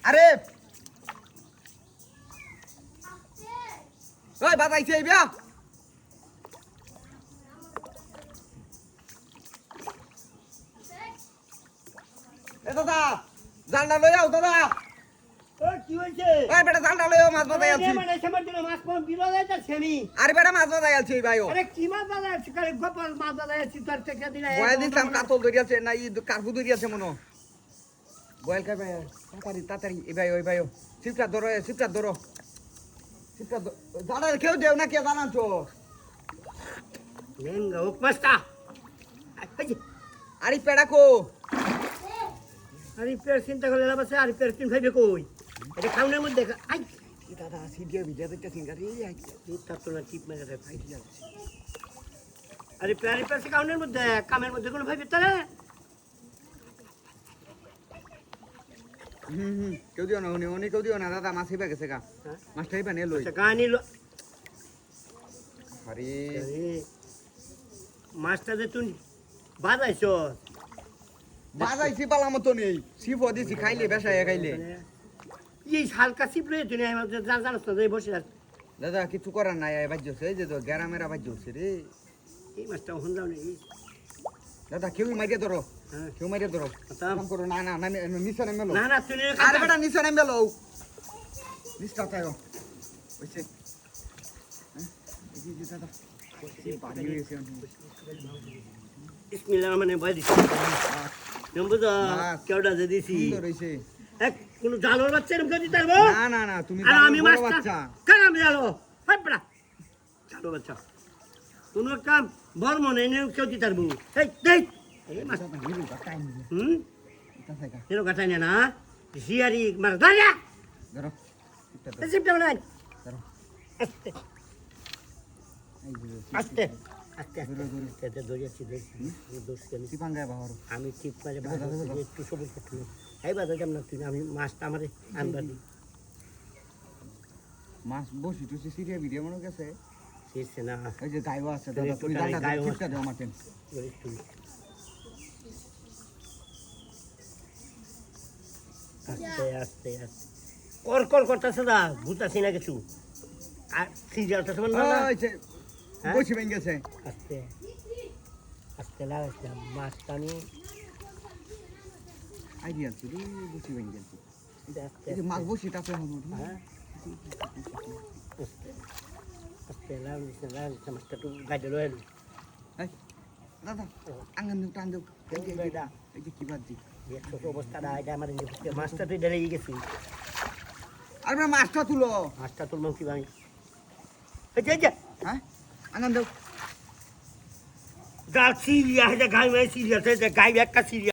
আরে ওই বাজাইছে এই বিয়া এ দাদা জালটা লই আও দাদা কি হয়েছে ওই বেটা জালটা লই আও মাছ বাজাই আছি মানে সময় দিল মাছ কোন বিলো যাইতাছে আমি আরে বেটা মাছ বাজাই আছি ভাইও আরে কি মাছ বাজাই আছি কালে গোপাল মাছ বাজাই আছি তোর থেকে দিনা বয় দিতাম কাতল ধরিয়াছে না ই কারফু ধরিয়াছে মনো বয়েল কা ভাই তাড়াতাড়ি তাড়াতাড়ি এই ভাই ওই ভাইও সিপটা ধরো সিপটা ধরো সিপটা জানা কেউ দেও না কে জানাছো লেঙ্গা ও পাস্তা আরে পেড়া কো আরে পের চিন্তা করলে লাভ আছে আরে পের তিন ভাইবে কই এটা খাউনের মধ্যে আই দাদা সিডিয়া ভিডিও দেখতে সিঙ্গারি এই তার তো না টিপ মেরে দেয় ফাইট যাচ্ছে আরে পের খাউনের মধ্যে কামের মধ্যে কোনো ভাইবে তারে কেউ দিও না উনি কেউ দিও না দাদা মাছ হইবা গেছে গা মাছটা হইবা নিয়ে লই গানি লো আরে মাছটা যে তুই বাজাইছো বাজাইছি পালা মতো নেই সিফো দিছি খাইলে বেসায় খাইলে এই হালকা সিপলে তুই জানাস না যাই বসে আর দাদা কিছু করার নাই বাজ্যছে এই যে তো গ্যারামেরা বাজ্যছে রে এই মাছটা হন যাও নি দাদা কেউ মাইরে ধরো হ্যাঁ কেউ মাইরে ধরো কাম করো না না না নিচে নেমে লো না না তুই আরে বেটা নিচে নেমে লো নিচটা তাইও ওইছে এই যে দাদা এই পানি হইছে বিসমিল্লাহ মানে বই দিছি নম্বর দা কেওড়া যে দিছি সুন্দর হইছে এক কোন জানোর বাচ্চা এরকম করে দিতে পারবো না না না তুমি আর আমি বড় মাছটা বাচ্চা কেন আমি জানো হাই পড়া জানো বাচ্চা কোন কাম বড় মনে নেই কেউ দিতে পারবো এই দেই এই মাছ হুম এর গাটাই না জিয়ারি মার দাঁড়া ধরো সিপটা বলাই ধরো আস্তে আস্তে আস্তে দৌড়িয়েছি দেখছি সিপাঙ্গায় বাহর আমি চিপ মারে একটু সবুজ করতে এই বাধা যাম না তুই আমি মাছটা আমার আনবার মাছ বসি টুসি সিরিয়া ভিডিও মনে গেছে শেষে না ওই যে গাইও আছে দাদা তুমি জানলা চিপটা দাও মাটেন আস্তে আস্তে আস্তে কর কর করতেছে দা বুঝতেছি না কিছু আর সিরিয়ালটা সমান না ওই যে বসি ভেঙে গেছে আস্তে আস্তে লাগাইছিলাম মাছটা আমি আইডিয়া ছিল বসি ভেঙে গেছে আস্তে এই যে মাছ বসি তাতে হলো হ্যাঁ আস্তে আস্তে লাগাইছিলাম মাছটা তো গাইডে রয়ে এই দাদা আঙ্গান দিও টান দিও এই যে কি বাদ দি ছোট অবস্থাটা এটা আমার মাছটা তুই ডেলে গেছি আরে মাছটা তুলো মাছটা তুললাম কি ভাই এই যে হ্যাঁ আঙ্গান দাও গা সিরিয়া গাই সিরিয়া গাই একটা সিরিয়া